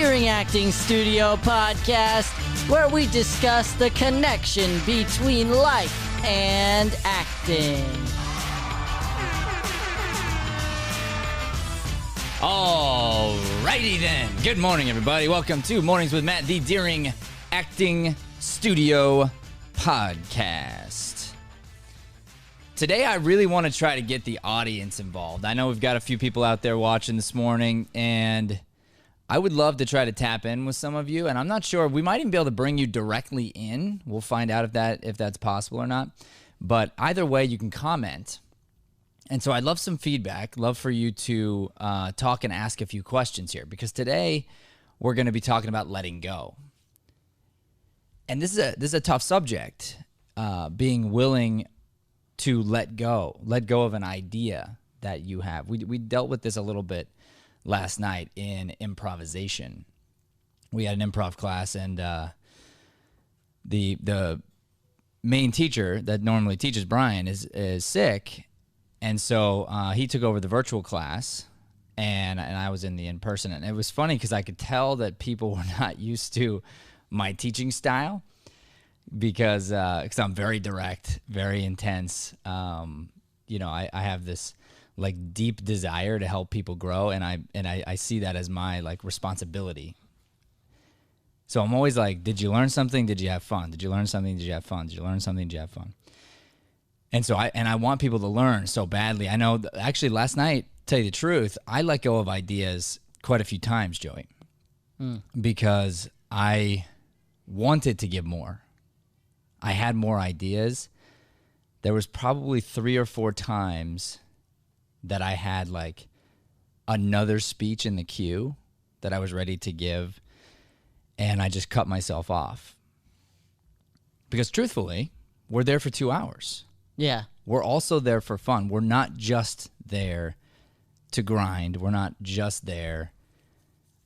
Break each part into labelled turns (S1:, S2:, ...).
S1: Deering Acting Studio podcast, where we discuss the connection between life and acting.
S2: Alrighty then. Good morning, everybody. Welcome to Mornings with Matt, the Deering Acting Studio podcast. Today, I really want to try to get the audience involved. I know we've got a few people out there watching this morning, and I would love to try to tap in with some of you, and I'm not sure. We might even be able to bring you directly in. We'll find out if that's possible or not. But either way, you can comment. And so I'd love some feedback, love for you to talk and ask a few questions here, because today we're going to be talking about letting go. And this is a tough subject, being willing to let go of an idea that you have. We dealt with this a little bit last night in improvisation. We had an improv class, and the main teacher that normally teaches Brian is sick. And so he took over the virtual class, and I was in the in-person. And it was funny because I could tell that people were not used to my teaching style because I'm very direct, very intense. I have this like deep desire to help people grow, and I see that as my like responsibility. So I'm always like, did you learn something? Did you have fun? Did you learn something? Did you have fun? Did you learn something? Did you have fun? And so I want people to learn so badly. I know, actually, last night, tell you the truth, I let go of ideas quite a few times, Joey, because I wanted to give more. I had more ideas. There was probably 3 or 4 times that I had like another speech in the queue that I was ready to give, and I just cut myself off. Because truthfully, we're there for 2 hours.
S1: Yeah.
S2: We're also there for fun. We're not just there to grind. We're not just there,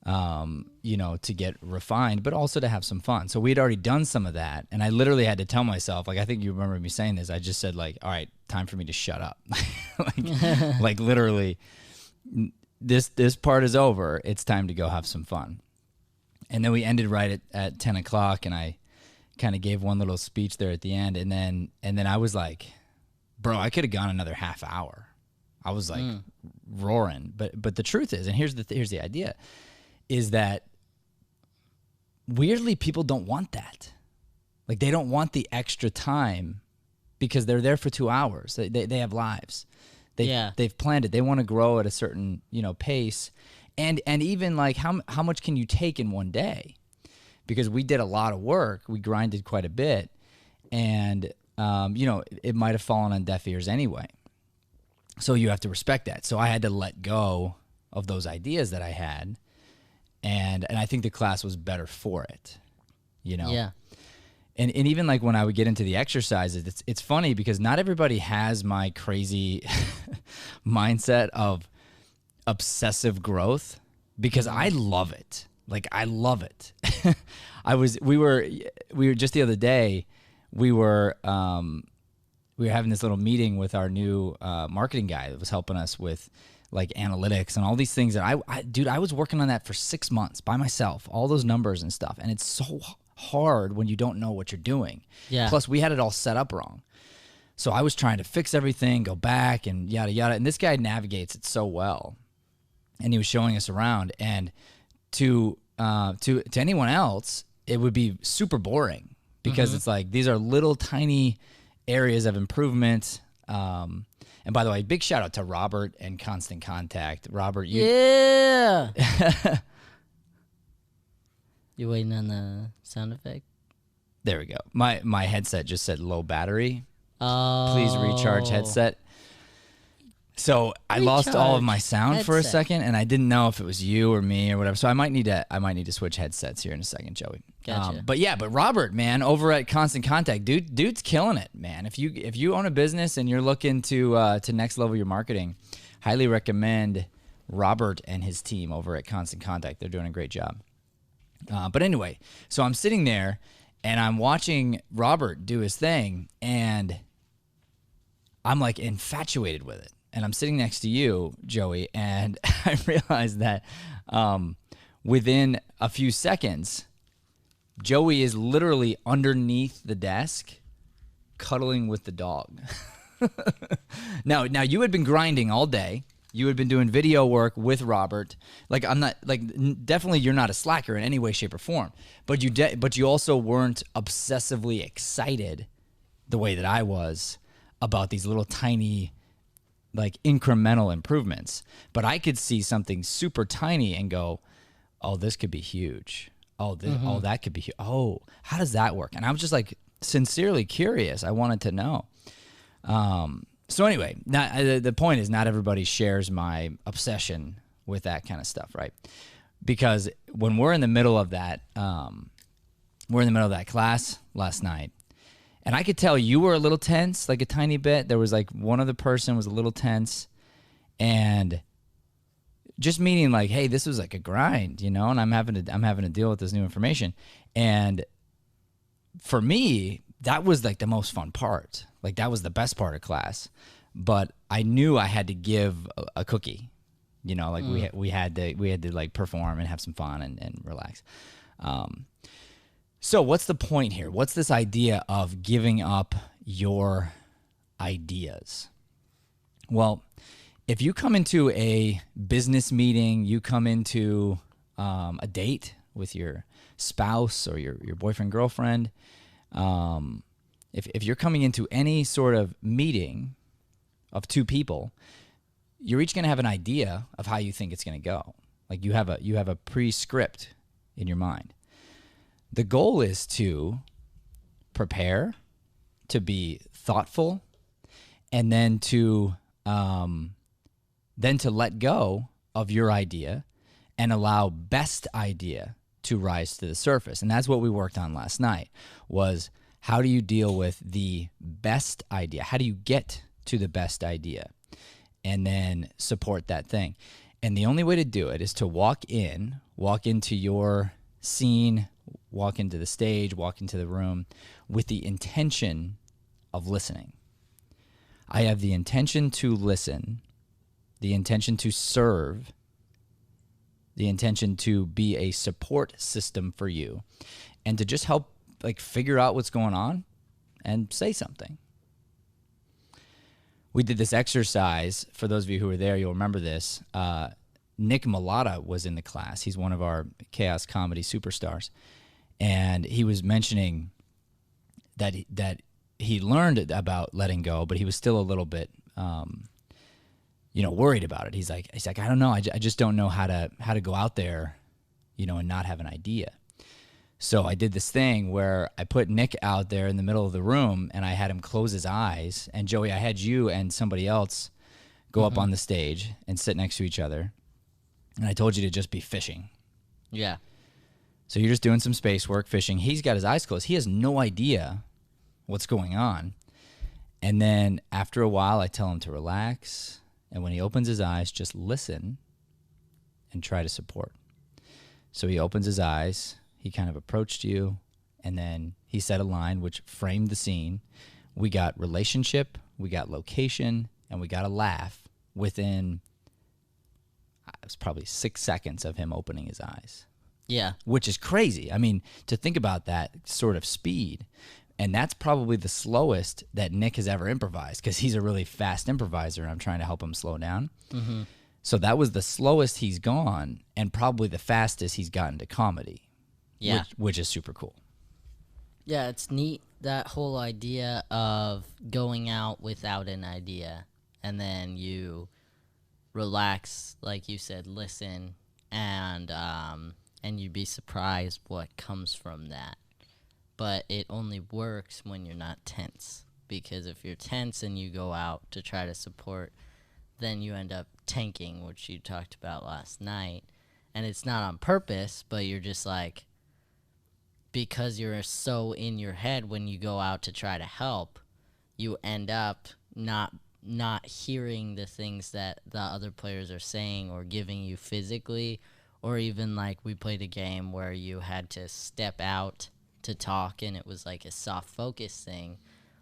S2: to get refined, but also to have some fun. So we'd already done some of that, and I literally had to tell myself, like, I think you remember me saying this. I just said, like, all right, time for me to shut up. like literally, this part is over. It's time to go have some fun. And then we ended right at 10 o'clock, and I kind of gave one little speech there at the end, and then I was like, bro, I could have gone another half hour. I was like roaring. But the truth is, and here's the idea, is that weirdly people don't want that. Like, they don't want the extra time because they're there for 2 hours. They have lives. They've planned it. They want to grow at a certain, pace. And even like how much can you take in one day? Because we did a lot of work. We grinded quite a bit. And, it might have fallen on deaf ears anyway. So you have to respect that. So I had to let go of those ideas that I had. And I think the class was better for it,
S1: Yeah.
S2: And even like when I would get into the exercises, it's funny because not everybody has my crazy mindset of obsessive growth, because I love it. Like, I love it. We were just the other day, we were having this little meeting with our new marketing guy that was helping us with like analytics and all these things that I was working on that for 6 months by myself, all those numbers and stuff. And it's so hard when you don't know what you're doing.
S1: Yeah.
S2: Plus we had it all set up wrong. So I was trying to fix everything, go back and yada, yada. And this guy navigates it so well. And he was showing us around, and to anyone else, it would be super boring because it's like, these are little tiny areas of improvement. And by the way, big shout out to Robert and Constant Contact. Robert,
S1: Yeah. You waiting on the sound effect?
S2: There we go. My headset just said low battery.
S1: Oh.
S2: Please recharge headset. So I lost all of my sound for a second, and I didn't know if it was you or me or whatever. So I might need to switch headsets here in a second, Joey.
S1: Gotcha.
S2: But Robert, man, over at Constant Contact, dude's killing it, man. If you own a business and you're looking to next level your marketing, highly recommend Robert and his team over at Constant Contact. They're doing a great job. But anyway, so I'm sitting there and I'm watching Robert do his thing, and I'm like infatuated with it. And I'm sitting next to you, Joey, and I realized that within a few seconds, Joey is literally underneath the desk cuddling with the dog. Now you had been grinding all day. You had been doing video work with Robert. Like, I'm not, like, definitely you're not a slacker in any way, shape, or form. But you also weren't obsessively excited the way that I was about these little tiny, like, incremental improvements. But I could see something super tiny and go, oh, this could be huge. Oh, that could be huge. Oh, how does that work? And I was just, like, sincerely curious. I wanted to know. So anyway, the point is not everybody shares my obsession with that kind of stuff, right? Because when we're in the middle of that, class last night, and I could tell you were a little tense, like a tiny bit. There was like one other person was a little tense, and just meaning like, hey, this was like a grind, and I'm having to deal with this new information. And for me, that was like the most fun part. Like, that was the best part of class. But I knew I had to give a cookie, like we had to like perform and have some fun and relax. So what's the point here? What's this idea of giving up your ideas? Well, if you come into a business meeting, you come into a date with your spouse or your boyfriend, girlfriend, if you're coming into any sort of meeting of two people, you're each going to have an idea of how you think it's going to go. Like, you have a pre-script in your mind. The goal is to prepare, to be thoughtful, and then to let go of your idea and allow best idea to rise to the surface. And that's what we worked on last night, was how do you deal with the best idea? How do you get to the best idea and then support that thing? And the only way to do it is to walk into your scene, walk into the stage, walk into the room with the intention of listening. I have the intention to listen, the intention to serve, the intention to be a support system for you, and to just help like figure out what's going on and say something. We did this exercise. For those of you who were there, you'll remember this. Nick Malata was in the class. He's one of our chaos comedy superstars. And he was mentioning that he learned about letting go, but he was still a little bit worried about it. He's like, I don't know. I just don't know how to go out there, and not have an idea. So I did this thing where I put Nick out there in the middle of the room and I had him close his eyes. And Joey, I had you and somebody else go up on the stage and sit next to each other. And I told you to just be fishing.
S1: Yeah.
S2: So you're just doing some space work, fishing. He's got his eyes closed. He has no idea what's going on. And then after a while, I tell him to relax. And when he opens his eyes, just listen and try to support. So he opens his eyes. He kind of approached you, and then he said a line which framed the scene. We got relationship, we got location, and we got a laugh within, it was probably 6 seconds of him opening his eyes.
S1: Yeah.
S2: Which is crazy. I mean, to think about that sort of speed. And that's probably the slowest that Nick has ever improvised, because he's a really fast improviser, and I'm trying to help him slow down. Mm-hmm. So that was the slowest he's gone, and probably the fastest he's gotten to comedy.
S1: Yeah.
S2: Which is super cool.
S1: Yeah, it's neat, that whole idea of going out without an idea, and then you relax, like you said, listen, and you'd be surprised what comes from that. But it only works when you're not tense, because if you're tense and you go out to try to support, then you end up tanking, which you talked about last night. And it's not on purpose, but you're just like, because you're so in your head when you go out to try to help, you end up not hearing the things that the other players are saying or giving you physically, or even like we played a game where you had to step out to talk and it was like a soft focus thing.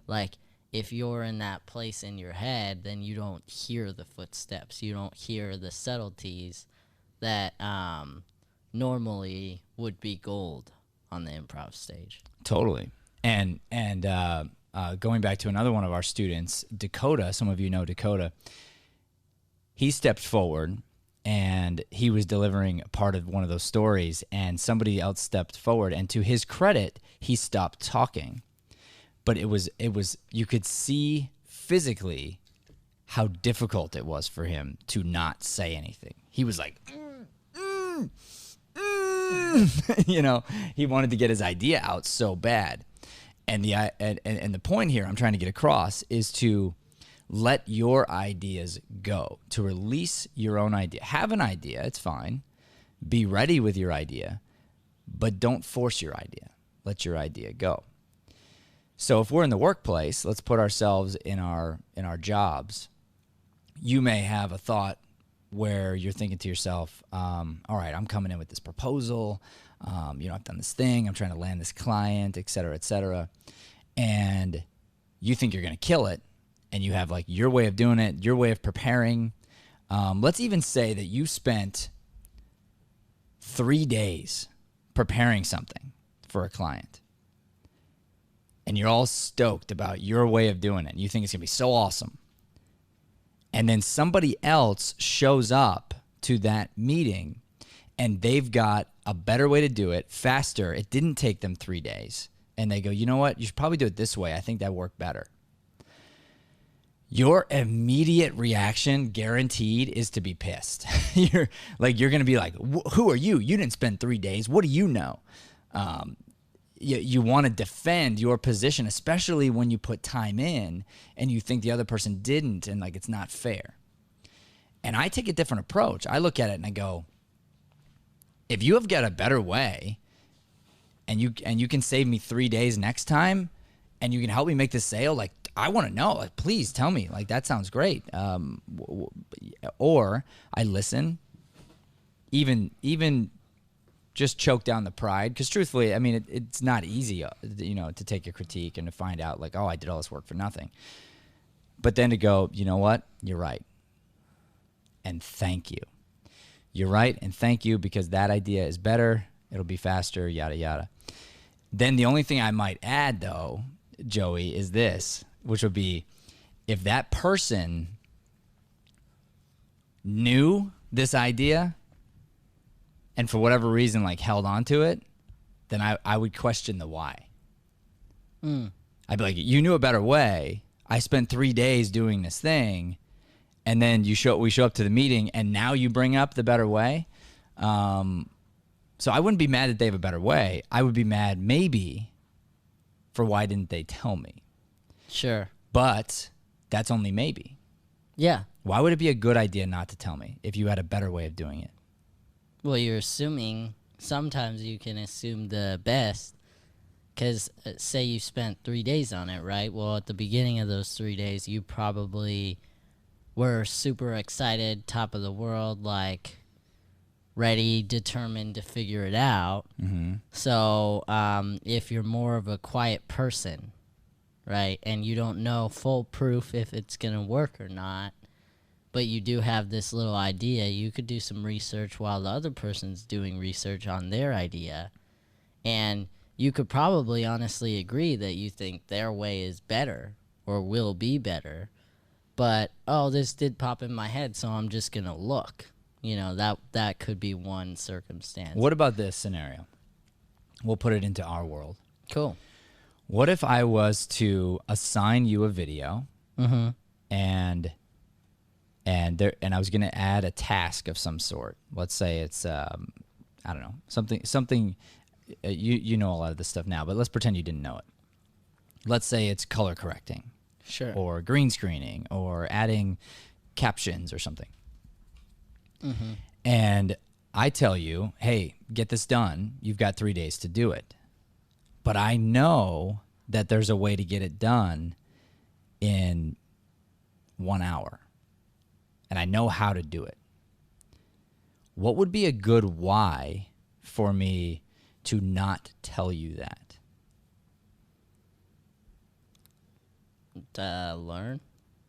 S1: Like, if you're in that place in your head, then you don't hear the footsteps, you don't hear the subtleties that normally would be gold on the improv stage.
S2: Totally. And going back to another one of our students, Dakota, some of you know Dakota, he stepped forward and he was delivering part of one of those stories, and somebody else stepped forward, and to his credit, he stopped talking. But it was you could see physically how difficult it was for him to not say anything. He was like, you know, he wanted to get his idea out so bad. And the point here I'm trying to get across is to let your ideas go, to release your own idea. Have an idea, it's fine. Be ready with your idea, but don't force your idea. Let your idea go. So if we're in the workplace, let's put ourselves in our jobs. You may have a thought where you're thinking to yourself, all right, I'm coming in with this proposal. I've done this thing. I'm trying to land this client, et cetera, et cetera. And you think you're going to kill it. And you have like your way of doing it, your way of preparing. Let's even say that you spent 3 days preparing something for a client. And you're all stoked about your way of doing it. You think it's going to be so awesome. And then somebody else shows up to that meeting and they've got a better way to do it, faster. It didn't take them 3 days. And they go, you know what? You should probably do it this way. I think that worked better. Your immediate reaction, guaranteed, is to be pissed. You're going to be like, who are you? You didn't spend 3 days. What do you know? You want to defend your position, especially when you put time in and you think the other person didn't, and like it's not fair. And I take a different approach. I look at it and I go, if you have got a better way and you can save me 3 days next time and you can help me make this sale, like, I want to know, like, please tell me, like, that sounds great. Or I listen, even just choke down the pride. Because truthfully, I mean, it's not easy, to take a critique and to find out like, oh, I did all this work for nothing. But then to go, you know what? You're right. And thank you. You're right. And thank you, because that idea is better. It'll be faster, yada, yada. Then the only thing I might add though, Joey, is this, which would be, if that person knew this idea and for whatever reason like held on to it, then I would question the why. I'd be like, you knew a better way. I spent 3 days doing this thing, and then we show up to the meeting and now you bring up the better way. So I wouldn't be mad that they have a better way. I would be mad maybe for why didn't they tell me?
S1: Sure.
S2: But that's only maybe.
S1: Yeah.
S2: Why would it be a good idea not to tell me if you had a better way of doing it?
S1: Well, you're assuming, sometimes you can assume the best, because say you spent 3 days on it, right? Well, at the beginning of those 3 days, you probably were super excited, top of the world, like ready, determined to figure it out. Mm-hmm. So if you're more of a quiet person, right, and you don't know full proof if it's going to work or not, but you do have this little idea, you could do some research while the other person's doing research on their idea, and you could probably honestly agree that you think their way is better or will be better, but, oh, this did pop in my head, so I'm just going to look. That could be one circumstance.
S2: What about this scenario? We'll put it into our world.
S1: Cool.
S2: What if I was to assign you a video,
S1: Mm-hmm.
S2: and I was going to add a task of some sort? Let's say it's I don't know, something you know a lot of this stuff now, but let's pretend you didn't know it. Let's say it's color correcting.
S1: Sure.
S2: Or green screening, or adding captions or something. Mm-hmm. And I tell you, hey, get this done. You've got 3 days to do it. But I know that there's a way to get it done in 1 hour. And I know how to do it. What would be a good why for me to not tell you that?
S1: Learn.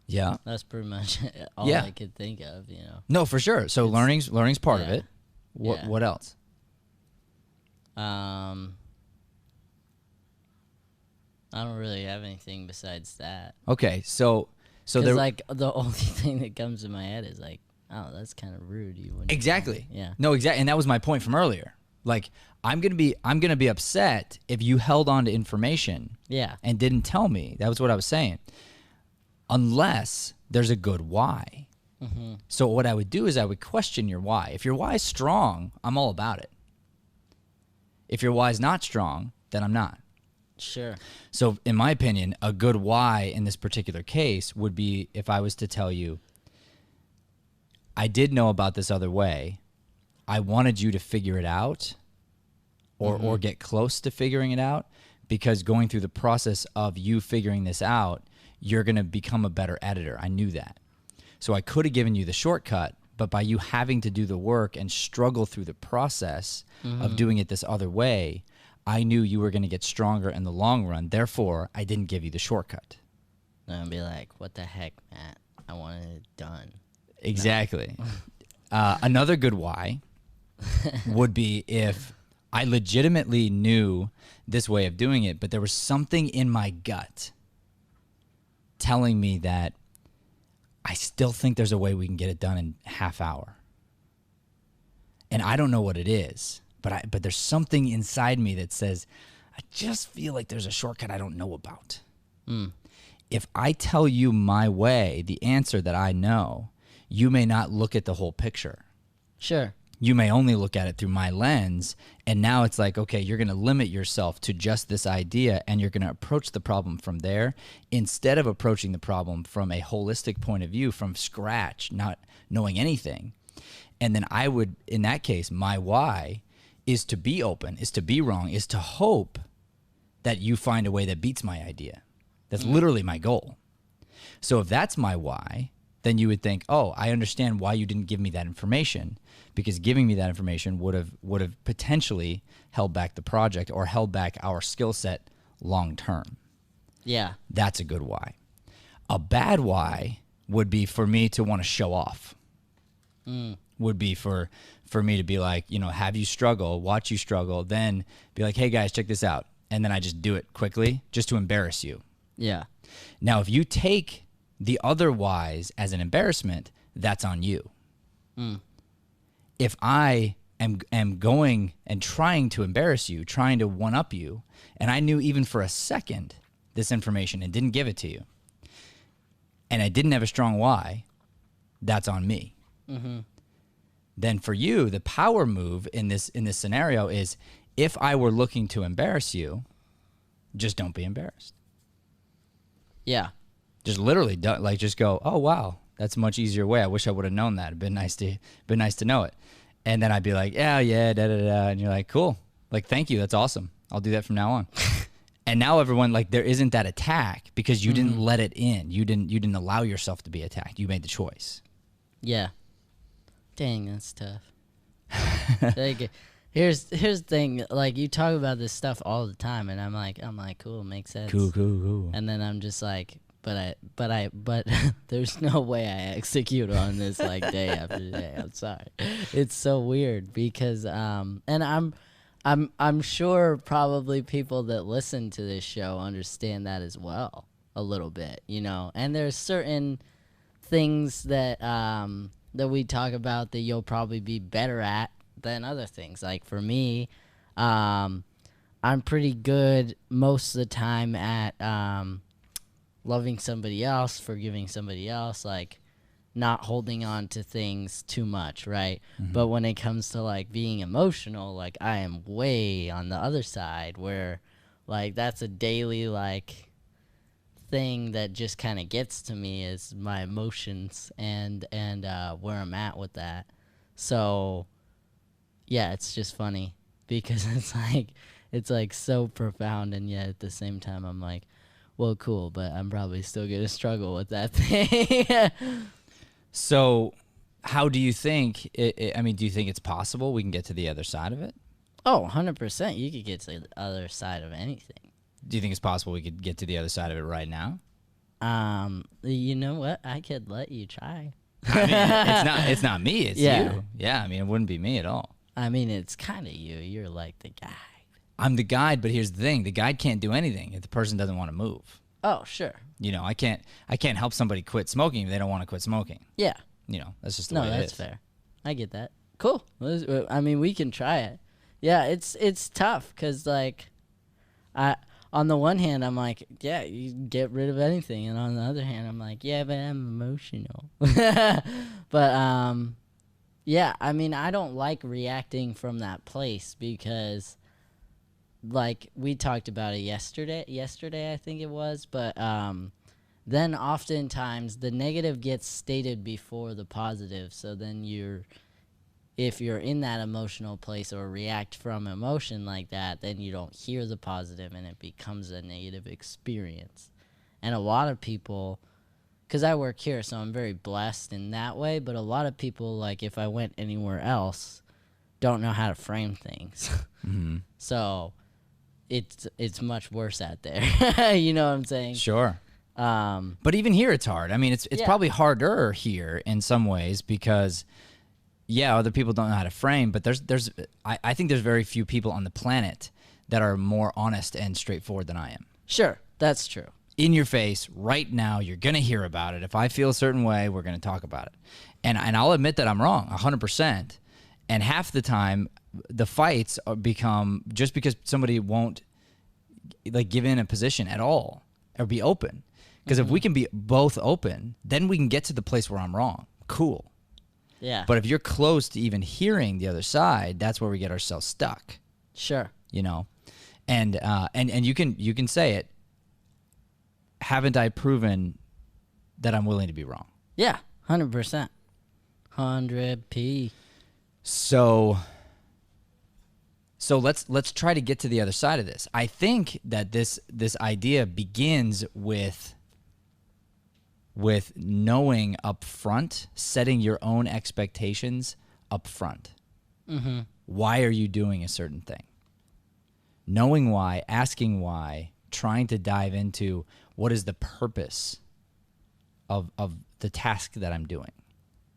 S2: Yeah.
S1: That's pretty much all I could think of,
S2: No, for sure. So learning's part of it.
S1: Yeah.
S2: What else?
S1: Um, I don't really have anything besides that.
S2: Okay, so
S1: 'Cause,
S2: there
S1: like, the only thing that comes to my head is like, oh, that's kind of rude. You wouldn't
S2: exactly.
S1: Yeah.
S2: No, exactly, and that was my point from earlier. Like, I'm gonna be upset if you held on to information
S1: Yeah.
S2: and didn't tell me. That was what I was saying. Unless there's a good why.
S1: Mm-hmm.
S2: So what I would do is I would question your why. If your why is strong, I'm all about it. If your why is not strong, then I'm not.
S1: Sure.
S2: So in my opinion, a good why in this particular case would be if I was to tell you, I did know about this other way. I wanted you to figure it out or get close to figuring it out, because going through the process of you figuring this out, you're going to become a better editor. I knew that. So I could have given you the shortcut, but by you having to do the work and struggle through the process of doing it this other way, I knew you were going to get stronger in the long run. Therefore, I didn't give you the shortcut.
S1: And I'd be like, what the heck, Matt? I wanted it done.
S2: Exactly. Another good why would be if I legitimately knew this way of doing it, but there was something in my gut telling me that I still think there's a way we can get it done in half hour. And I don't know what it is, but there's something inside me that says, I just feel like there's a shortcut I don't know about. If I tell you my way, the answer that I know, you may not look at the whole picture.
S1: Sure.
S2: You may only look at it through my lens, and now it's like, okay, you're going to limit yourself to just this idea, and you're going to approach the problem from there instead of approaching the problem from a holistic point of view, from scratch, not knowing anything. And then I would, in that case, my why is to be open, is to be wrong, is to hope that you find a way that beats my idea. That's literally my goal. So if that's my why, then you would think, oh, I understand why you didn't give me that information, because giving me that information would have potentially held back the project or held back our skill set long term.
S1: Yeah.
S2: That's a good why. A bad why would be for me to want to show off. Would be for me to be like, have you struggle, watch you struggle, then be like, hey guys, check this out. And then I just do it quickly just to embarrass you.
S1: Yeah.
S2: Now, if you take the other whys as an embarrassment, that's on you. If I am going and trying to embarrass you, trying to one-up you, and I knew even for a second this information and didn't give it to you, and I didn't have a strong why, that's on me. Then for you, the power move in this scenario is, if I were looking to embarrass you, just don't be embarrassed.
S1: Yeah.
S2: Just literally, just go, oh wow, that's a much easier way. I wish I would have known that. It'd been nice to know it. And then I'd be like, yeah, da da da, and you're like, cool, like thank you, that's awesome. I'll do that from now on. And now everyone, like, there isn't that attack because you didn't let it in. You didn't allow yourself to be attacked. You made the choice.
S1: Yeah. Dang, that's tough. Like, here's the thing. Like, you talk about this stuff all the time, and I'm like, cool, makes sense.
S2: Cool.
S1: And then I'm just like, but there's no way I execute on this like day after day. I'm sorry. It's so weird because and I'm sure probably people that listen to this show understand that as well a little bit, And there's certain things that that we talk about that you'll probably be better at than other things. Like for me, I'm pretty good most of the time at loving somebody else, forgiving somebody else, like not holding on to things too much, right? But when it comes to like being emotional, like I am way on the other side where like that's a daily like thing that just kind of gets to me is my emotions and where I'm at with that. So yeah, it's just funny because it's like so profound, and yet at the same time I'm like, well, cool, but I'm probably still going to struggle with that thing.
S2: So how do you think, do you think it's possible we can get to the other side of it?
S1: Oh, 100%. You could get to the other side of anything.
S2: Do you think it's possible we could get to the other side of it right now?
S1: You know what? I could let you try.
S2: I mean, it's not me, it's
S1: Yeah.
S2: you. Yeah, I mean, it wouldn't be me at all.
S1: I mean, it's kind of you. You're like the guy.
S2: I'm the guide, but here's the thing: the guide can't do anything if the person doesn't want to move.
S1: Oh, sure.
S2: You know, I can't help somebody quit smoking if they don't want to quit smoking.
S1: Yeah.
S2: You know, that's just the
S1: No,
S2: way it
S1: that's
S2: is.
S1: fair. I get that. Cool. I mean, we can try it. Yeah, it's tough because like, on the one hand I'm like, yeah, you get rid of anything, and on the other hand I'm like, yeah, but I'm emotional. But yeah, I mean, I don't like reacting from that place because, like, we talked about it yesterday I think it was, but then oftentimes the negative gets stated before the positive, so then if you're in that emotional place or react from emotion like that, then you don't hear the positive and it becomes a negative experience. And a lot of people, because I work here, so I'm very blessed in that way, but a lot of people, like, if I went anywhere else, don't know how to frame things.
S2: Mm-hmm.
S1: So it's much worse out there. You know what I'm saying?
S2: Sure. But even here it's hard. I mean, it's probably harder here in some ways because, yeah, other people don't know how to frame, but I think there's very few people on the planet that are more honest and straightforward than I am.
S1: Sure, that's true.
S2: In your face, right now, you're going to hear about it. If I feel a certain way, we're going to talk about it. And I'll admit that I'm wrong, 100%. And half the time, the fights become just because somebody won't, like, give in a position at all or be open. Because if we can be both open, then we can get to the place where I'm wrong. Cool.
S1: Yeah.
S2: But if you're close to even hearing the other side, that's where we get ourselves stuck.
S1: Sure.
S2: You know, and you can say it. Haven't I proven that I'm willing to be wrong?
S1: Yeah, 100%. 100p.
S2: So let's try to get to the other side of this. I think that this idea begins with knowing up front, setting your own expectations up front.
S1: Mm-hmm.
S2: Why are you doing a certain thing? Knowing why, asking why, trying to dive into what is the purpose of the task that I'm doing.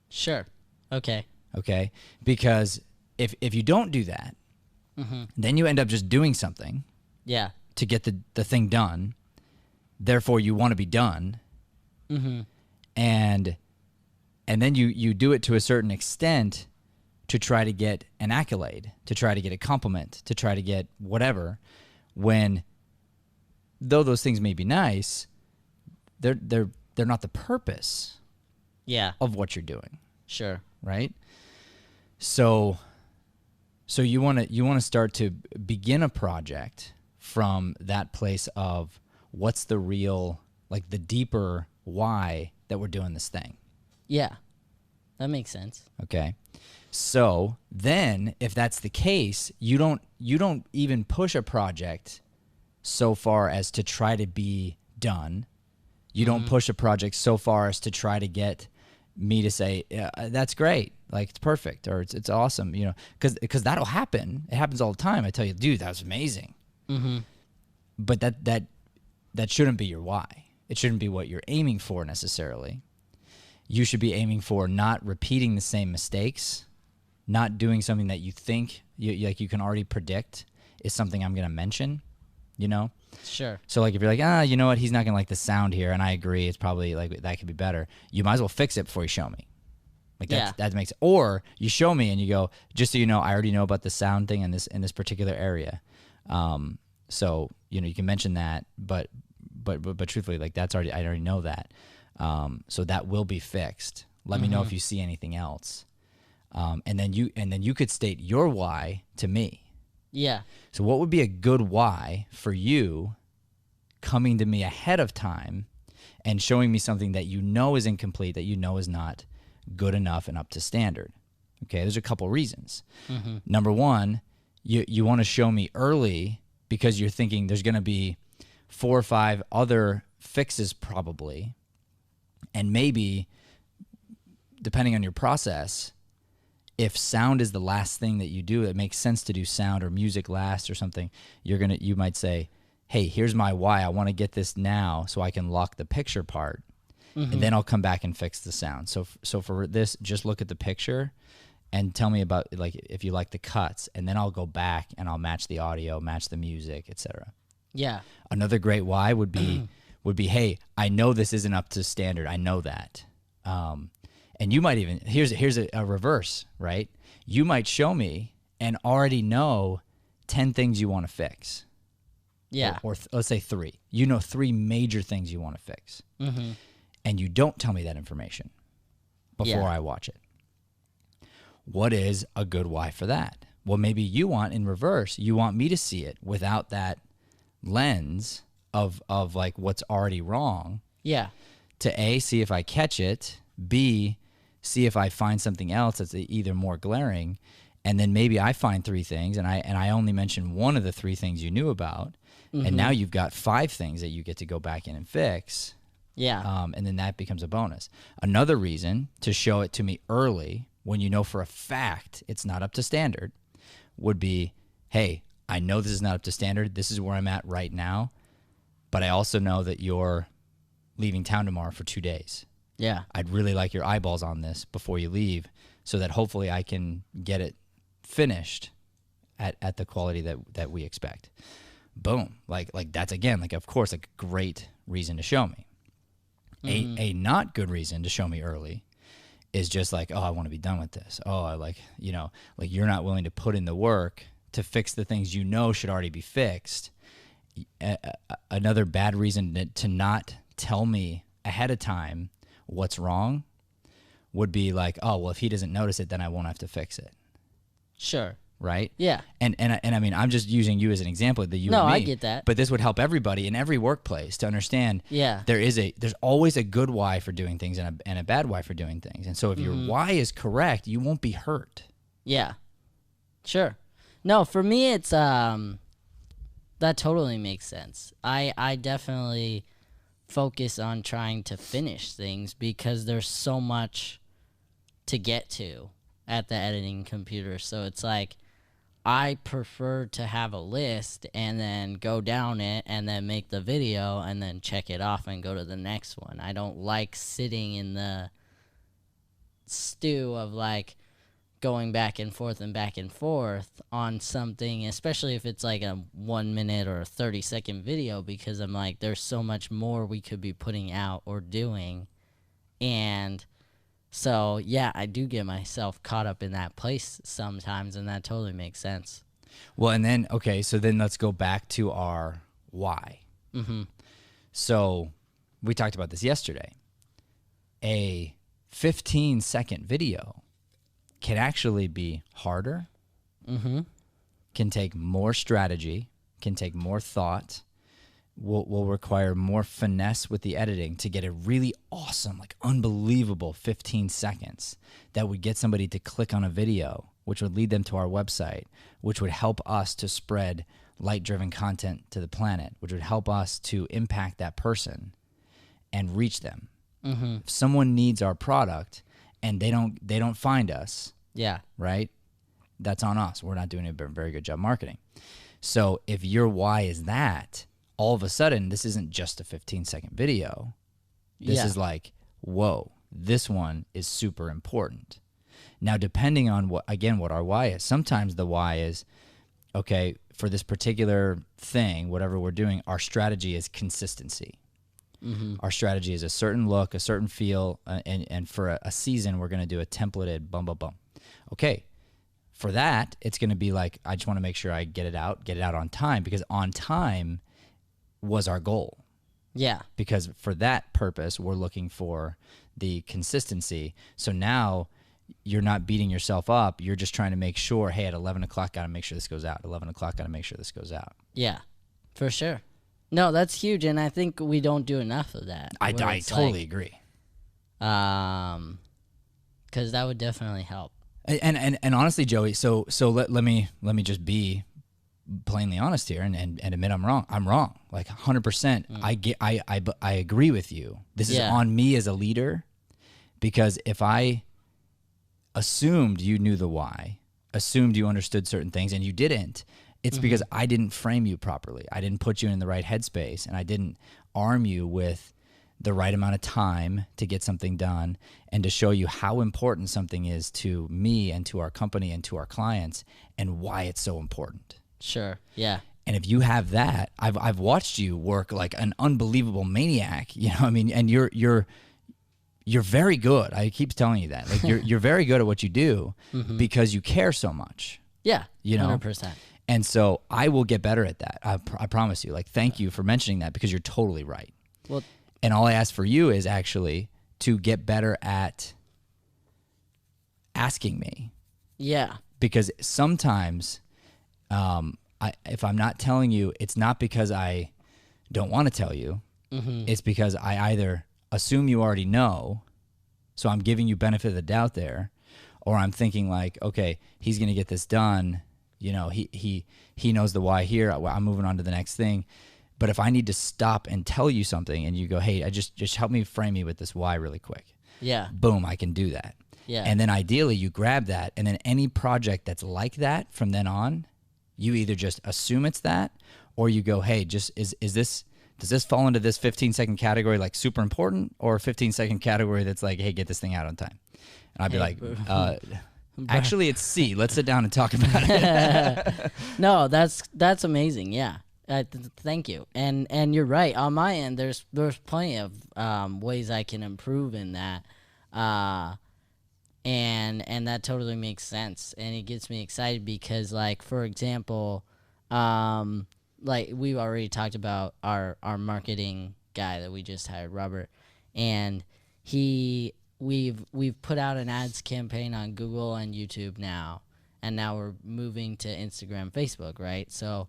S1: Sure. Okay.
S2: Okay? Because if you don't do that, then you end up just doing something
S1: Yeah.
S2: to get the thing done. Therefore, you want to be done.
S1: Mm-hmm.
S2: And then you do it to a certain extent to try to get an accolade, to try to get a compliment, to try to get whatever, when though those things may be nice, they're not the purpose
S1: Yeah.
S2: of what you're doing,
S1: Sure.
S2: right? So you want to start to begin a project from that place of what's the real, like, the deeper why that we're doing this thing.
S1: Yeah. That makes sense.
S2: Okay. So then if that's the case, you don't even push a project so far as to try to be done. You don't push a project so far as to try to get me to say, yeah, that's great, like, it's perfect, or it's awesome, you know, because that'll happen. It happens all the time. I tell you, dude, that was amazing.
S1: Mm-hmm.
S2: But that shouldn't be your why. It shouldn't be what you're aiming for necessarily. You should be aiming for not repeating the same mistakes, not doing something that you think you can already predict is something I'm going to mention, you know?
S1: Sure.
S2: So, like, if you're like, you know what, he's not going to like the sound here, and I agree, it's probably, like, that could be better, you might as well fix it before you show me. Like, that makes, or you show me and you go, just so you know, I already know about the sound thing in this particular area. So, you know, you can mention that, but truthfully, like, I already know that. So that will be fixed. Let me know if you see anything else. And then you could state your why to me.
S1: Yeah.
S2: So what would be a good why for you coming to me ahead of time and showing me something that you know is incomplete, that you know is not good enough and up to standard? Okay, there's a couple reasons. Number one, you want to show me early because you're thinking there's going to be 4 or 5 other fixes probably, and maybe, depending on your process, if sound is the last thing that you do, it makes sense to do sound or music last or something, you might say, hey, here's my why. I want to get this now so I can lock the picture part, and then I'll come back and fix the sound. So for this, just look at the picture and tell me about like if you like the cuts, and then I'll go back and I'll match the audio, match the music, etc.
S1: Yeah.
S2: Another great why would be hey, I know this isn't up to standard. I know that. And you might even here's a reverse, right? You might show me and already know 10 things you want to fix.
S1: Yeah.
S2: Or let's say 3. You know 3 major things you want to fix.
S1: Mm-hmm.
S2: And you don't tell me that information before I watch it. What is a good why for that? Well, maybe you want in reverse, you want me to see it without that lens of like what's already wrong.
S1: Yeah.
S2: To A, see if I catch it, B, see if I find something else that's either more glaring, and then maybe I find 3 things and I only mention one of the 3 things you knew about, and now you've got 5 things that you get to go back in and fix.
S1: Yeah.
S2: And then that becomes a bonus. Another reason to show it to me early when you know for a fact it's not up to standard would be, hey, I know this is not up to standard. This is where I'm at right now. But I also know that you're leaving town tomorrow for 2 days.
S1: Yeah.
S2: I'd really like your eyeballs on this before you leave so that hopefully I can get it finished at the quality that we expect. Boom. Like that's, again, like, of course, like a great reason to show me. A not good reason to show me early is just like, oh, I want to be done with this. Oh, I like you're not willing to put in the work to fix the things you know should already be fixed. Another bad reason to not tell me ahead of time what's wrong would be like, oh, well, if he doesn't notice it, then I won't have to fix it.
S1: Sure.
S2: Right?
S1: Yeah.
S2: And I mean, I'm just using you as an example, the you
S1: No,
S2: and me.
S1: I get that.
S2: But this would help everybody in every workplace to understand.
S1: Yeah.
S2: There's always a good why for doing things and a bad why for doing things. And so if your why is correct, you won't be hurt.
S1: Yeah. Sure. No, for me, it's that totally makes sense. I definitely focus on trying to finish things because there's so much to get to at the editing computer. So it's like I prefer to have a list and then go down it and then make the video and then check it off and go to the next one. I don't like sitting in the stew of like going back and forth on something, especially if it's like a 1 minute or a 30-second video, because I'm like, there's so much more we could be putting out or doing. And so, yeah, I do get myself caught up in that place sometimes, and that totally makes sense.
S2: Well, and then, okay, so then let's go back to our why.
S1: Mm-hmm.
S2: So we talked about this yesterday. A 15-second video can actually be harder, can take more strategy, can take more thought, will require more finesse with the editing to get a really awesome, like unbelievable 15 seconds that would get somebody to click on a video, which would lead them to our website, which would help us to spread light-driven content to the planet, which would help us to impact that person and reach them. If someone needs our product and they don't find us, right? That's on us. We're not doing a very good job marketing. So if your why is that, all of a sudden, this isn't just a 15-second video. This is like, whoa, this one is super important. Now, depending on what our why is, sometimes the why is, okay, for this particular thing, whatever we're doing, our strategy is consistency. Our strategy is a certain look, a certain feel, and for a season, we're going to do a templated bum, bum, bum. Okay, for that, it's going to be like, I just want to make sure I get it out on time, because on time was our goal.
S1: Yeah.
S2: Because for that purpose, we're looking for the consistency. So now you're not beating yourself up. You're just trying to make sure, hey, at 11 o'clock, got to make sure this goes out. 11 o'clock, got to make sure this goes out.
S1: Yeah, for sure. No, that's huge, and I think we don't do enough of that.
S2: I totally agree.
S1: Because that would definitely help.
S2: And honestly, Joey, so let me just be plainly honest here and admit I'm wrong. I'm wrong. Like 100%. I agree with you. This is on me as a leader, because if I assumed you knew the why, assumed you understood certain things, and you didn't, it's because I didn't frame you properly. I didn't put you in the right headspace, and I didn't arm you with the right amount of time to get something done, and to show you how important something is to me and to our company and to our clients and why it's so important.
S1: Sure. Yeah.
S2: And if you have that, I've watched you work like an unbelievable maniac, you know what I mean? And you're very good. I keep telling you that. Like you're very good at what you do because you care so much.
S1: Yeah.
S2: You know?
S1: 100%.
S2: And so I will get better at that. I promise you. Like, thank you for mentioning that, because you're totally right.
S1: Well,
S2: and all I ask for you is actually to get better at asking me.
S1: Yeah.
S2: Because sometimes if I'm not telling you, it's not because I don't want to tell you. It's because I either assume you already know, so I'm giving you benefit of the doubt there, or I'm thinking like, okay, he's going to get this done. You know, he knows the why here. I'm moving on to the next thing. But if I need to stop and tell you something and you go, hey, just help me frame me with this why really quick.
S1: Yeah.
S2: Boom, I can do that.
S1: Yeah.
S2: And then ideally you grab that, and then any project that's like that from then on, you either just assume it's that, or you go, hey, does this fall into this 15-second category, like super important, or a 15-second category that's like, hey, get this thing out on time? And I'd be like, actually, it's C. Let's sit down and talk about it.
S1: No, that's amazing. Yeah. Thank you. And you're right. On my end, there's plenty of ways I can improve in that. And that totally makes sense. And it gets me excited because, like, for example, like we've already talked about our marketing guy that we just hired, Robert, and we've put out an ads campaign on Google and YouTube now, and now we're moving to Instagram, Facebook, right? So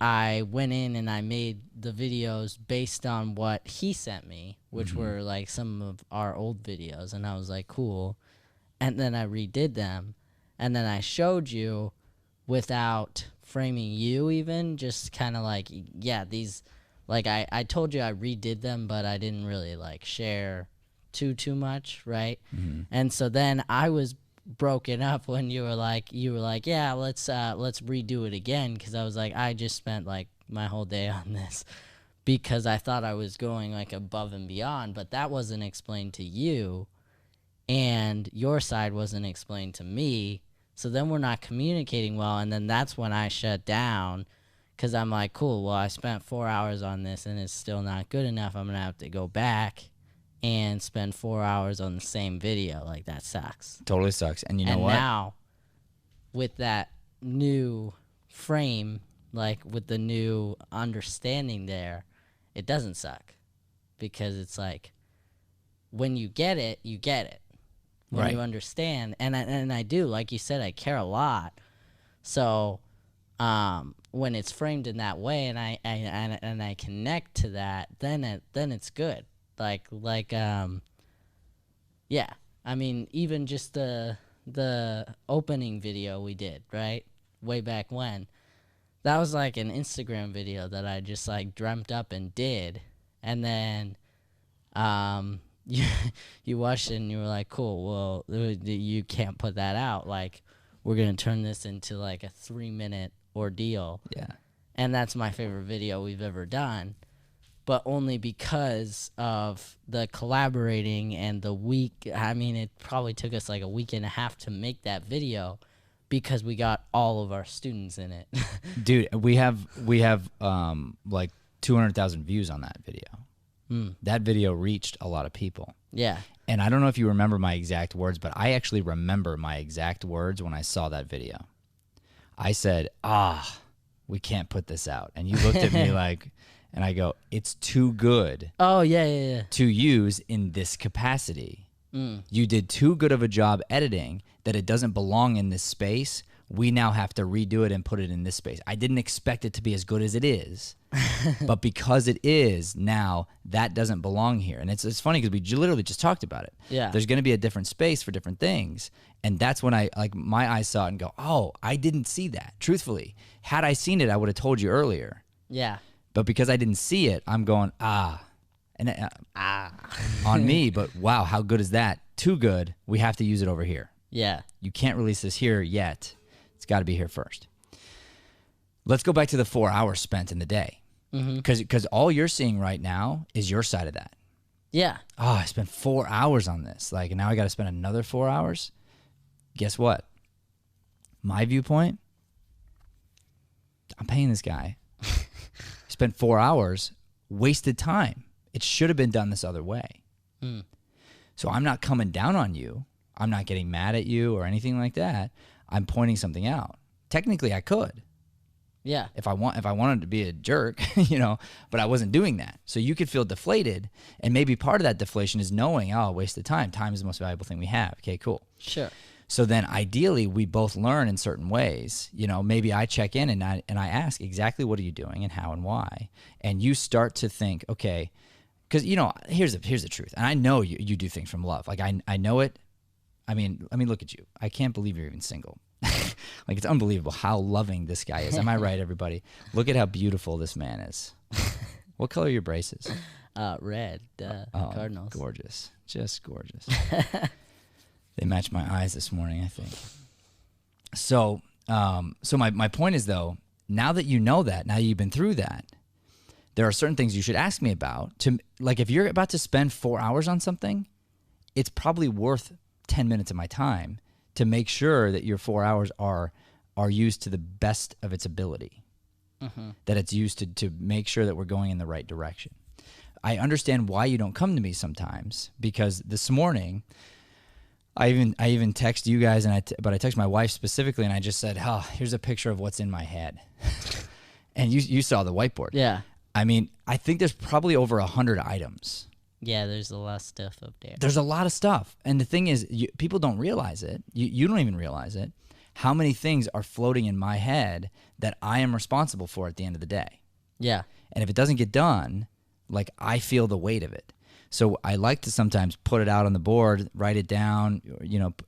S1: I went in and I made the videos based on what he sent me, which were like some of our old videos, and I was like, cool. And then I redid them, and then I showed you without framing you even, just kind of like, yeah, these, like I told you I redid them, but I didn't really like share too much, right? And so then I was broken up when you were like, yeah, let's redo it again, because I was like, I just spent like my whole day on this because I thought I was going like above and beyond, but that wasn't explained to you, and your side wasn't explained to me. So then we're not communicating well, and then that's when I shut down, because I'm like, cool, well, I spent 4 hours on this and it's still not good enough. I'm gonna have to go back and spend 4 hours on the same video. Like, that sucks.
S2: Totally sucks. And you know what?
S1: And now, with that new frame, like with the new understanding there, it doesn't suck. Because it's like, when you get it, you get it. When you understand. And I do, like you said, I care a lot. So when it's framed in that way and I connect to that, then it's good. Yeah, I mean, even just the opening video we did, right, way back when, that was like an Instagram video that I just like dreamt up and did, and then you watched it and you were like, cool, well, you can't put that out, like, we're gonna turn this into like a 3-minute ordeal.
S2: Yeah.
S1: And that's my favorite video we've ever done, but only because of the collaborating and the week. I mean, it probably took us like a week and a half to make that video because we got all of our students in it.
S2: Dude, we have like 200,000 views on that video. That video reached a lot of people.
S1: Yeah.
S2: And I don't know if you remember my exact words, but I actually remember my exact words when I saw that video. I said, we can't put this out. And you looked at me like, and I go, it's too good.
S1: Oh, yeah.
S2: To use in this capacity. You did too good of a job editing that it doesn't belong in this space. We now have to redo it and put it in this space. I didn't expect it to be as good as it is, but because it is now, that doesn't belong here. And it's funny because we literally just talked about it.
S1: Yeah.
S2: There's going to be a different space for different things. And that's when I, like, my eyes saw it and go, oh, I didn't see that. Truthfully, had I seen it, I would have told you earlier.
S1: Yeah.
S2: But because I didn't see it, I'm going, on me. But wow, how good is that? Too good. We have to use it over here.
S1: Yeah.
S2: You can't release this here yet. It's got to be here first. Let's go back to the 4 hours spent in the day. Because all you're seeing right now is your side of that.
S1: Yeah.
S2: Oh, I spent 4 hours on this. Like, now I got to spend another 4 hours. Guess what? My viewpoint, I'm paying this guy. He spent 4 hours, wasted time. It should have been done this other way. So I'm not coming down on you. I'm not getting mad at you or anything like that. I'm pointing something out. Technically, I could.
S1: Yeah.
S2: If I wanted to be a jerk, but I wasn't doing that. So you could feel deflated, and maybe part of that deflation is knowing, oh, waste of time. Time is the most valuable thing we have. Okay, cool.
S1: Sure.
S2: So then ideally we both learn in certain ways. Maybe I check in and I ask exactly what are you doing and how and why. And you start to think, okay, because here's the truth. And I know you do things from love. Like I know it. I mean, look at you. I can't believe you're even single. Like, it's unbelievable how loving this guy is. Am I right, everybody? Look at how beautiful this man is. What color are your braces?
S1: Red. Cardinals.
S2: Gorgeous. Just gorgeous. They match my eyes this morning, I think. So my point is, though, now that you know that, now you've been through that, there are certain things you should ask me about. Like, if you're about to spend 4 hours on something, it's probably worth 10 minutes of my time to make sure that your 4 hours are used to the best of its ability, that it's used to make sure that we're going in the right direction. I understand why you don't come to me sometimes, because this morning I even text you guys, but I text my wife specifically, and I just said, "Oh, here's a picture of what's in my head," and you saw the whiteboard.
S1: Yeah.
S2: I mean, I think there's probably over 100 items.
S1: Yeah, there's a lot of stuff up there.
S2: There's a lot of stuff. And the thing is, people don't realize it. You don't even realize it. How many things are floating in my head that I am responsible for at the end of the day?
S1: Yeah.
S2: And if it doesn't get done, like, I feel the weight of it. So I like to sometimes put it out on the board, write it down,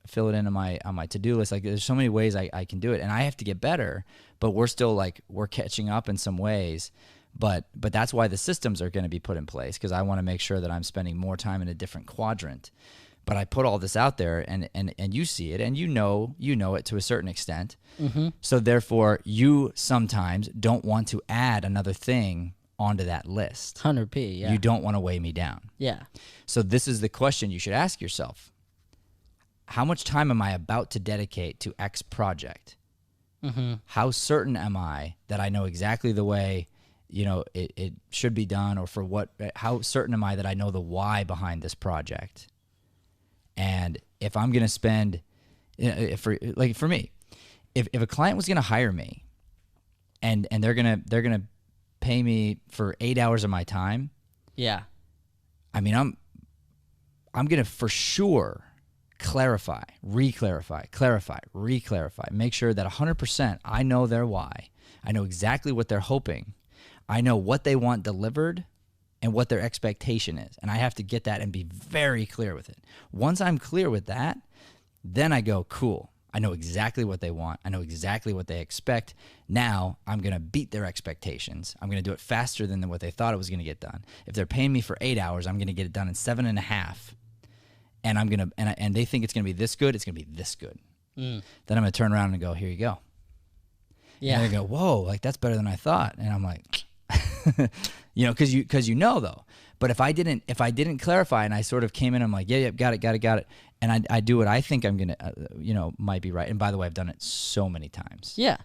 S2: fill it into on my to-do list. Like, there's so many ways I can do it. And I have to get better, but we're catching up in some ways. But that's why the systems are going to be put in place, because I want to make sure that I'm spending more time in a different quadrant. But I put all this out there, and you see it, and you know it to a certain extent. So therefore, you sometimes don't want to add another thing onto that list.
S1: 100p, yeah.
S2: You don't want to weigh me down.
S1: Yeah.
S2: So this is the question you should ask yourself. How much time am I about to dedicate to X project? How certain am I that I know exactly the way it should be done, or for what? How certain am I that I know the why behind this project? And if I'm going to spend, for me, if a client was going to hire me, and they're gonna pay me for 8 hours of my time,
S1: yeah,
S2: I mean, I'm going to for sure clarify, re-clarify, make sure that 100% I know their why. I know exactly what they're hoping. I know what they want delivered and what their expectation is. And I have to get that and be very clear with it. Once I'm clear with that, then I go, cool. I know exactly what they want. I know exactly what they expect. Now I'm going to beat their expectations. I'm going to do it faster than what they thought it was going to get done. If they're paying me for 8 hours, I'm going to get it done in 7.5. And I'm going to, and they think it's going to be this good, it's going to be this good. Then I'm going to turn around and go, here you go.
S1: Yeah.
S2: And they go, whoa, like, that's better than I thought. And I'm like, because though. But if I didn't clarify, and I sort of came in, I'm like, yeah, got it, and I do what I think I'm gonna, might be right. And by the way, I've done it so many times.
S1: Yeah.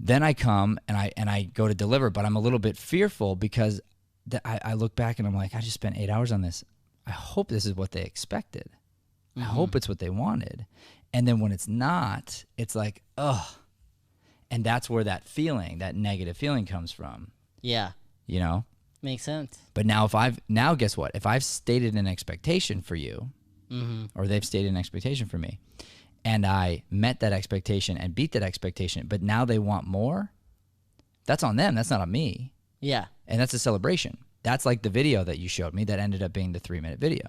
S2: Then I come and I go to deliver, but I'm a little bit fearful, because I look back and I'm like, I just spent 8 hours on this. I hope this is what they expected. I hope it's what they wanted. And then when it's not, it's like, ugh. And that's where that negative feeling comes from.
S1: Yeah. Makes sense.
S2: But now guess what? If I've stated an expectation for you, or they've stated an expectation for me, and I met that expectation and beat that expectation, but now they want more, that's on them. That's not on me.
S1: Yeah.
S2: And that's a celebration. That's like the video that you showed me that ended up being the 3-minute video.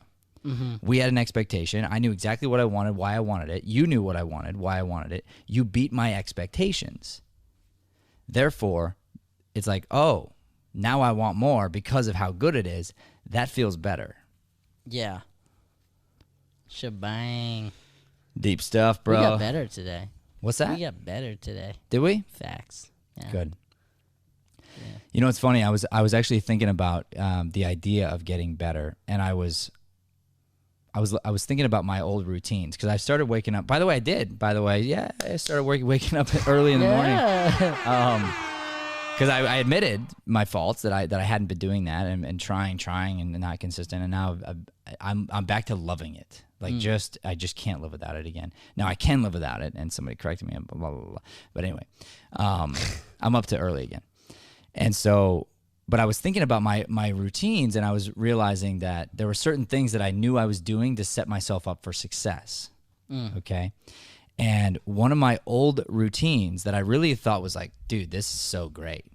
S2: We had an expectation. I knew exactly what I wanted, why I wanted it. You knew what I wanted, why I wanted it. You beat my expectations. Therefore, it's like, oh, now I want more because of how good it is. That feels better.
S1: Yeah. Shebang.
S2: Deep stuff, bro.
S1: We got better today.
S2: What's that?
S1: We got better today.
S2: Did we?
S1: Facts. Yeah.
S2: Good. You know, it's funny. I was actually thinking about the idea of getting better, and I was thinking about my old routines because I started waking up. By the way, I did. By the way, yeah, I started waking up early in the morning. Because I admitted my faults that I hadn't been doing that and trying and not consistent, and now I'm back to loving it. Like I just can't live without it again. Now I can live without it, and somebody corrected me and blah blah blah. But anyway, I'm up to early again, and so. But I was thinking about my routines, and I was realizing that there were certain things that I knew I was doing to set myself up for success. Okay. And one of my old routines that I really thought was like, dude, this is so great.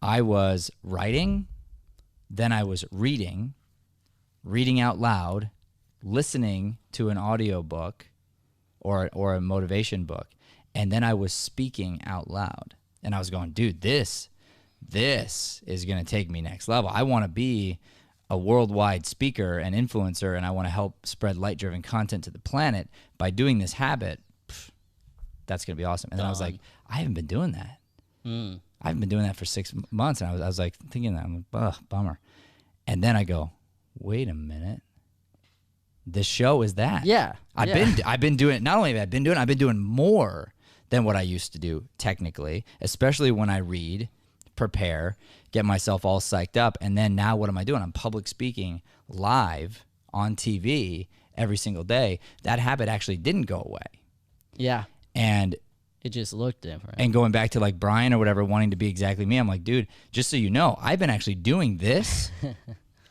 S2: I was writing, then I was reading out loud, listening to an audiobook or a motivation book, and then I was speaking out loud. And I was going, dude, this is going to take me next level. I want to be a worldwide speaker and influencer, and I want to help spread light-driven content to the planet by doing this habit. That's going to be awesome. And then I was like, I haven't been doing that. I haven't been doing that for 6 months. And I was like thinking that. I'm like, ugh, bummer. And then I go, wait a minute. This show is that.
S1: Yeah.
S2: I've been doing it. Not only have I been doing it, I've been doing more than what I used to do technically, especially when I read, prepare, get myself all psyched up, and then now what am I doing? I'm public speaking live on TV every single day. That habit actually didn't go away.
S1: Yeah.
S2: And
S1: it just looked different.
S2: And going back to like Brian or whatever, wanting to be exactly me, I'm like, dude, just so you know, I've been actually doing this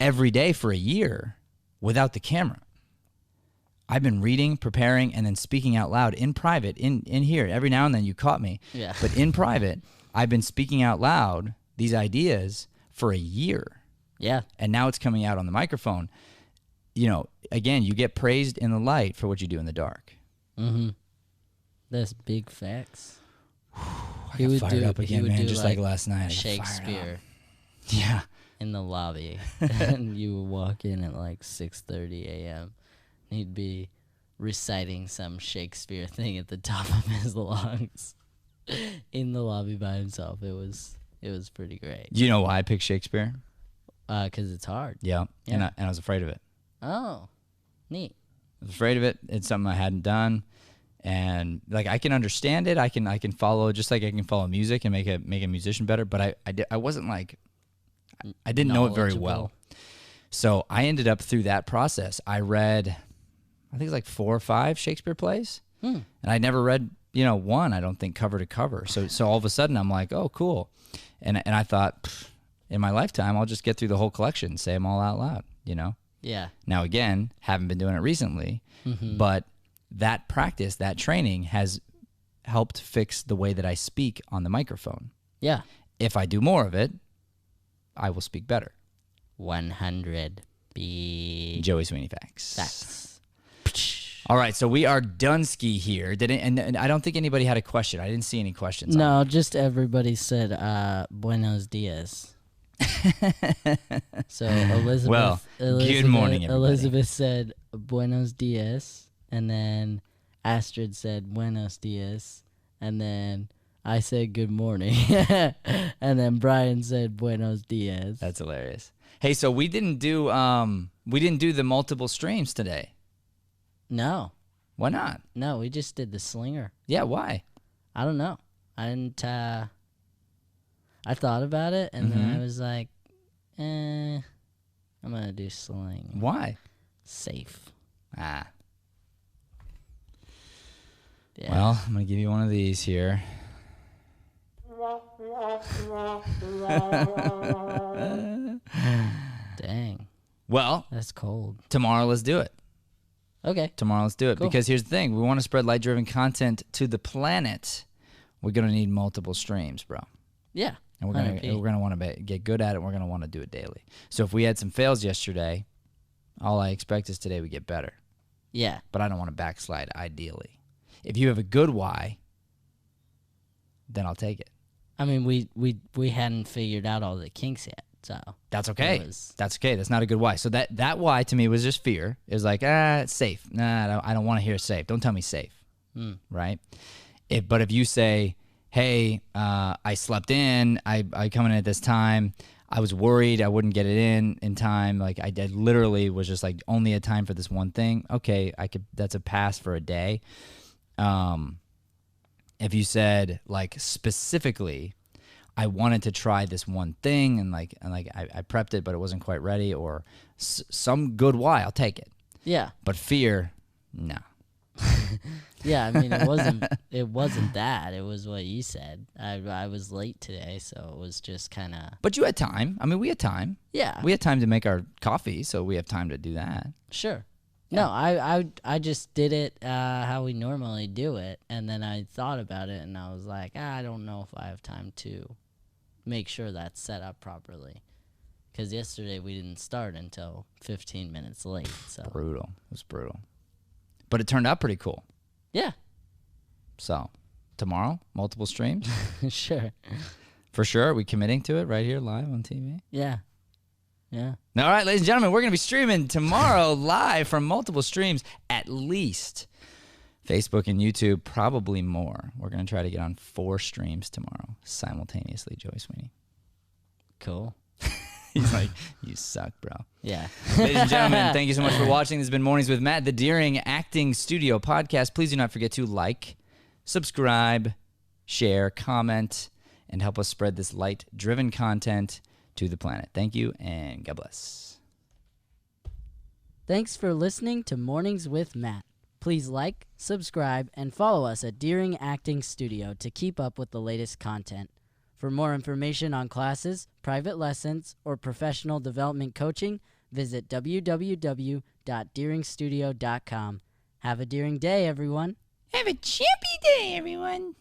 S2: every day for a year without the camera. I've been reading, preparing, and then speaking out loud in private, in here. Every now and then you caught me.
S1: Yeah.
S2: But in private, I've been speaking out loud these ideas for a year.
S1: Yeah.
S2: And now it's coming out on the microphone. You know, again, you get praised in the light for what you do in the dark.
S1: Mm-hmm. That's big facts.
S2: I got fired up again, man, just like last night.
S1: Shakespeare.
S2: Yeah.
S1: In the lobby. And you would walk in at like 6:30 a.m. He'd be reciting some Shakespeare thing at the top of his lungs in the lobby by himself. It was pretty great.
S2: Do you know why I picked Shakespeare?
S1: 'Cause it's hard.
S2: Yeah. And I was afraid of it.
S1: Oh, neat.
S2: I was afraid of it. It's something I hadn't done. And like I can understand it. I can follow, just like I can follow music and make a musician better, but I wasn't like, I didn't know it very well. So I ended up through that process. I read, I think it's like 4 or 5 Shakespeare plays. And I never read, one, I don't think, cover to cover. So all of a sudden I'm like, oh, cool. And I thought, in my lifetime, I'll just get through the whole collection and say them all out loud,
S1: Yeah.
S2: Now, again, haven't been doing it recently, but that practice, that training has helped fix the way that I speak on the microphone.
S1: Yeah.
S2: If I do more of it, I will speak better.
S1: 100 B.
S2: Joey Sweeney facts.
S1: Facts.
S2: All right, so we are done ski here. And I don't think anybody had a question. I didn't see any questions.
S1: No, just everybody said buenos dias. So Elizabeth.
S2: Well, good morning, everybody.
S1: Elizabeth said buenos dias, and then Astrid said buenos dias, and then I said good morning, and then Brian said buenos dias.
S2: That's hilarious. Hey, so we didn't do the multiple streams today.
S1: No.
S2: Why not?
S1: No, we just did the slinger.
S2: Yeah, why?
S1: I don't know. I didn't. I thought about it, and then I was like, I'm gonna do sling.
S2: Why?
S1: Safe.
S2: Ah.
S1: Yeah.
S2: Well, I'm gonna give you one of these here.
S1: Dang.
S2: Well,
S1: That's cold.
S2: tomorrow let's do it.
S1: Okay.
S2: Tomorrow let's do it.
S1: Cool.
S2: Because here's the thing. We want to spread light-driven content to the planet. We're going to need multiple streams, bro.
S1: Yeah.
S2: And we're going to want to get good at it. We're going to want to do it daily. So if we had some fails yesterday, all I expect is today we get better.
S1: Yeah.
S2: But I don't want to backslide, ideally. If you have a good why, then I'll take it.
S1: I mean, we hadn't figured out all the kinks yet, so
S2: That's okay.
S1: was-
S2: That's okay. That's not a good why. So that why to me was just fear. It was like, it's safe. Nah, I don't want to hear safe. Don't tell me safe. Right? But if you say, hey, I slept in. I come in at this time. I was worried I wouldn't get it in time. Like I did, literally was just like only a time for this one thing. Okay, that's a pass for a day. If you said like specifically, I wanted to try this one thing and I prepped it, but it wasn't quite ready, or some good why, I'll take it.
S1: Yeah.
S2: But fear, no.
S1: Yeah, I mean, it wasn't that. It was what you said. I was late today, so it was just kind of.
S2: But you had time. I mean, we had time.
S1: Yeah.
S2: We had time to make our coffee, so we have time to do that.
S1: Sure.
S2: Yeah.
S1: No, I just did it how we normally do it, and then I thought about it, and I was like, I don't know if I have time to make sure that's set up properly. Because yesterday we didn't start until 15 minutes late. So
S2: Brutal. It was brutal. But it turned out pretty cool.
S1: Yeah.
S2: So, tomorrow, multiple streams?
S1: Sure.
S2: For sure. Are we committing to it right here live on TV?
S1: Yeah. Yeah.
S2: All right, ladies and gentlemen, we're going to be streaming tomorrow live from multiple streams, at least Facebook and YouTube, probably more. We're going to try to get on 4 streams tomorrow simultaneously, Joey Sweeney.
S1: Cool.
S2: He's like, you suck, bro.
S1: Yeah.
S2: Ladies and gentlemen, thank you so much for watching. This has been Mornings with Matt, the Deering Acting Studio podcast. Please do not forget to like, subscribe, share, comment, and help us spread this light-driven content to the planet. Thank you, and God bless.
S3: Thanks for listening to Mornings with Matt. Please like, subscribe, and follow us at Deering Acting Studio to keep up with the latest content. For more information on classes, private lessons, or professional development coaching, visit www.deeringstudio.com. Have a Deering day, everyone.
S2: Have a champy day, everyone.